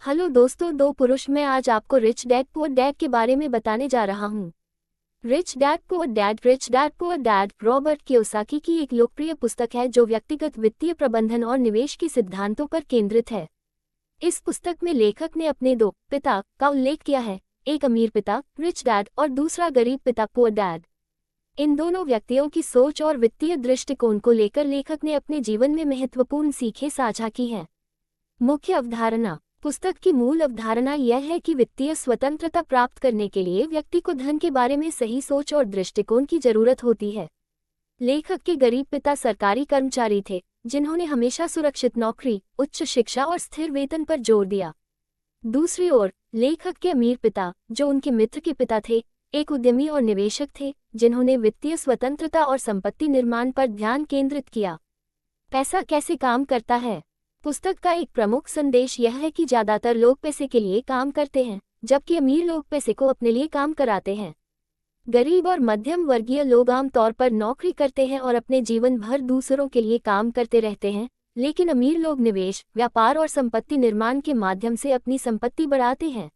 Hello दोस्तों, दो पुरुष मैं आज आपको रिच डैड पुअर डैड के बारे में बताने जा रहा हूँ। Rich dad poor dad Robert Kiyosaki की एक लोकप्रिय पुस्तक है जो व्यक्तिगत वित्तीय प्रबंधन और निवेश के सिद्धांतों पर केंद्रित है। इस पुस्तक में लेखक ने अपने दो पिता का उल्लेख किया है, एक अमीर पिता रिच डैड और दूसरा गरीब पिता पुअर डैड। इन दोनों व्यक्तियों की सोच और वित्तीय दृष्टिकोण को लेकर लेखक ने अपने जीवन में महत्वपूर्ण सीखें साझा की हैं। मुख्य अवधारणा। पुस्तक की मूल अवधारणा यह है कि वित्तीय स्वतंत्रता प्राप्त करने के लिए व्यक्ति को धन के बारे में सही सोच और दृष्टिकोण की जरूरत होती है। लेखक के गरीब पिता सरकारी कर्मचारी थे जिन्होंने हमेशा सुरक्षित नौकरी, उच्च शिक्षा और स्थिर वेतन पर जोर दिया। दूसरी ओर लेखक के अमीर पिता, जो उनके मित्र के पिता थे, एक उद्यमी और निवेशक थे जिन्होंने वित्तीय स्वतंत्रता और संपत्ति निर्माण पर ध्यान केंद्रित किया। पैसा कैसे काम करता है। पुस्तक का एक प्रमुख संदेश यह है कि ज्यादातर लोग पैसे के लिए काम करते हैं, जबकि अमीर लोग पैसे को अपने लिए काम कराते हैं। गरीब और मध्यम वर्गीय लोग आमतौर पर नौकरी करते हैं और अपने जीवन भर दूसरों के लिए काम करते रहते हैं, लेकिन अमीर लोग निवेश, व्यापार और संपत्ति निर्माण के माध्यम से अपनी संपत्ति बढ़ाते हैं।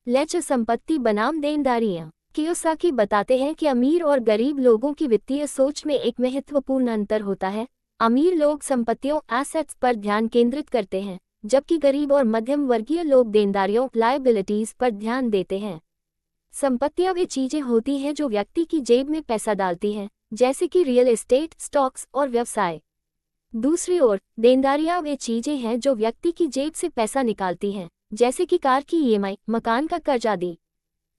लेच संपत्ति बनाम देनदारियां। कियोसाकी बताते हैं कि अमीर और गरीब लोगों की वित्तीय सोच में एक महत्वपूर्ण अंतर होता है। अमीर लोग संपत्तियों एसेट्स पर ध्यान केंद्रित करते हैं, जबकि गरीब और मध्यम वर्गीय लोग देनदारियों लायबिलिटीज पर ध्यान देते हैं। संपत्तियां वे चीजें होती हैं जो व्यक्ति की जेब में पैसा डालती हैं, जैसे कि रियल एस्टेट, स्टॉक्स और व्यवसाय। दूसरी ओर देनदारियां वे चीजें हैं जो व्यक्ति की जेब से पैसा निकालती हैं, जैसे कि कार की ईएमआई, मकान का कर्ज आदि।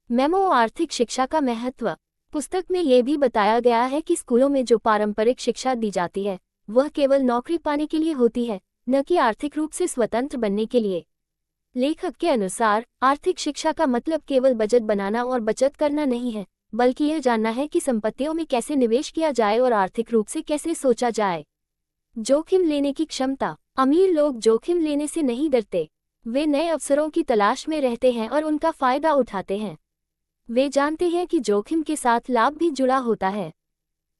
मेमो। आर्थिक शिक्षा का महत्व। पुस्तक में यह भी बताया गया है कि स्कूलों में जो पारंपरिक शिक्षा दी जाती है वह केवल नौकरी पाने के लिए होती है, न कि आर्थिक रूप से स्वतंत्र बनने के लिए। लेखक के अनुसार आर्थिक शिक्षा का मतलब केवल बजट बनाना और बचत करना नहीं है, बल्कि यह जानना है कि संपत्तियों में कैसे निवेश किया जाए और आर्थिक रूप से कैसे सोचा जाए। जोखिम लेने की क्षमता। अमीर लोग जोखिम लेने से नहीं डरते। वे नए अवसरों की तलाश में रहते हैं और उनका फायदा उठाते हैं। वे जानते हैं कि जोखिम के साथ लाभ भी जुड़ा होता है।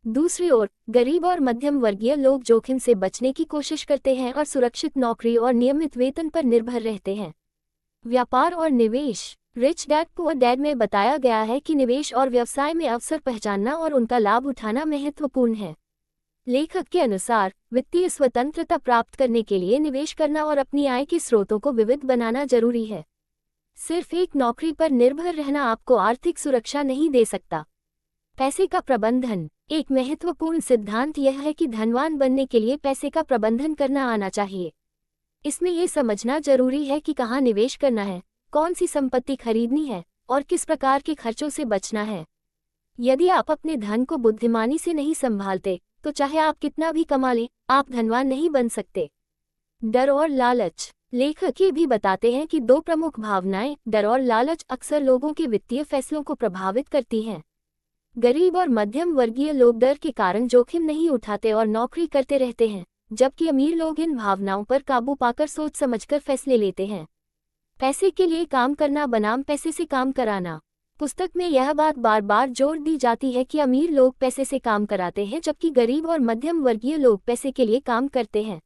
दूसरी ओर गरीब और मध्यम वर्गीय लोग जोखिम से बचने की कोशिश करते हैं और सुरक्षित नौकरी और नियमित वेतन पर निर्भर रहते हैं। व्यापार और निवेश। रिच डैड पुअर डैड में बताया गया है कि निवेश और व्यवसाय में अवसर पहचानना और उनका लाभ उठाना महत्वपूर्ण है। लेखक के अनुसार वित्तीय स्वतंत्रता प्राप्त करने के लिए निवेश करना और अपनी आय के स्रोतों को विविध बनाना जरूरी है। सिर्फ एक नौकरी पर निर्भर रहना आपको आर्थिक सुरक्षा नहीं दे सकता। पैसे का प्रबंधन। एक महत्वपूर्ण सिद्धांत यह है कि धनवान बनने के लिए पैसे का प्रबंधन करना आना चाहिए। इसमें यह समझना जरूरी है कि कहाँ निवेश करना है, कौन सी संपत्ति खरीदनी है और किस प्रकार के खर्चों से बचना है। यदि आप अपने धन को बुद्धिमानी से नहीं संभालते, तो चाहे आप कितना भी कमा लें, आप धनवान नहीं बन सकते। डर और लालच। लेखक ये भी बताते हैं कि दो प्रमुख भावनाएं, डर और लालच, अक्सर लोगों के वित्तीय फैसलों को प्रभावित करती हैं। गरीब और मध्यम वर्गीय लोग डर के कारण जोखिम नहीं उठाते और नौकरी करते रहते हैं, जबकि अमीर लोग इन भावनाओं पर काबू पाकर सोच समझकर फैसले लेते हैं। पैसे के लिए काम करना बनाम पैसे से काम कराना। पुस्तक में यह बात बार बार जोर दी जाती है कि अमीर लोग पैसे से काम कराते हैं, जबकि गरीब और मध्यम वर्गीय लोग पैसे के लिए काम करते हैं।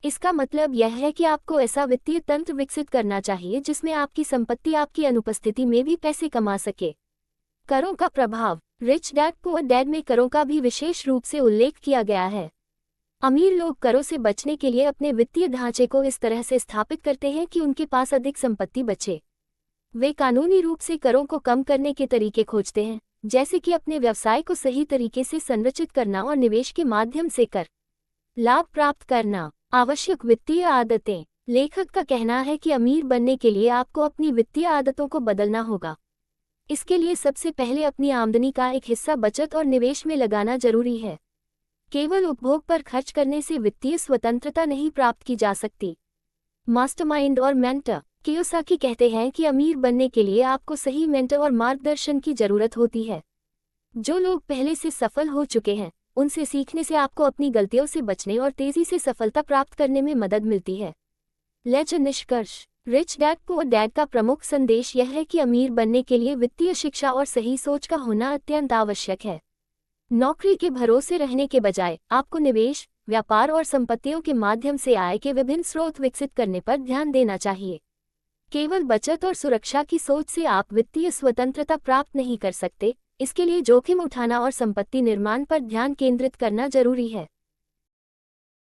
इसका मतलब यह है कि आपको ऐसा वित्तीय तंत्र विकसित करना चाहिए जिसमें आपकी संपत्ति आपकी अनुपस्थिति में भी पैसे कमा सके। करों का प्रभाव। रिच डैड पुअर डैड में करों का भी विशेष रूप से उल्लेख किया गया है। अमीर लोग करों से बचने के लिए अपने वित्तीय ढांचे को इस तरह से स्थापित करते हैं कि उनके पास अधिक संपत्ति बचे। वे कानूनी रूप से करों को कम करने के तरीके खोजते हैं, जैसे कि अपने व्यवसाय को सही तरीके से संरचित करना और निवेश के माध्यम से कर लाभ प्राप्त करना। आवश्यक वित्तीय आदतें। लेखक का कहना है कि अमीर बनने के लिए आपको अपनी वित्तीय आदतों को बदलना होगा। इसके लिए सबसे पहले अपनी आमदनी का एक हिस्सा बचत और निवेश में लगाना जरूरी है। केवल उपभोग पर खर्च करने से वित्तीय स्वतंत्रता नहीं प्राप्त की जा सकती। मास्टरमाइंड और मेंटर। कियोसाकी कहते हैं कि अमीर बनने के लिए आपको सही मेंटर और मार्गदर्शन की जरूरत होती है। जो लोग पहले से सफल हो चुके हैं, उनसे सीखने से आपको अपनी गलतियों से बचने और तेजी से सफलता प्राप्त करने में मदद मिलती है। लेच निष्कर्ष। रिच डैड पुअर डैड का प्रमुख संदेश यह है कि अमीर बनने के लिए वित्तीय शिक्षा और सही सोच का होना अत्यंत आवश्यक है। नौकरी के भरोसे रहने के बजाय आपको निवेश, व्यापार और संपत्तियों के माध्यम से आय के विभिन्न स्रोत विकसित करने पर ध्यान देना चाहिए। केवल बचत और सुरक्षा की सोच से आप वित्तीय स्वतंत्रता प्राप्त नहीं कर सकते, इसके लिए जोखिम उठाना और संपत्ति निर्माण पर ध्यान केंद्रित करना जरूरी है।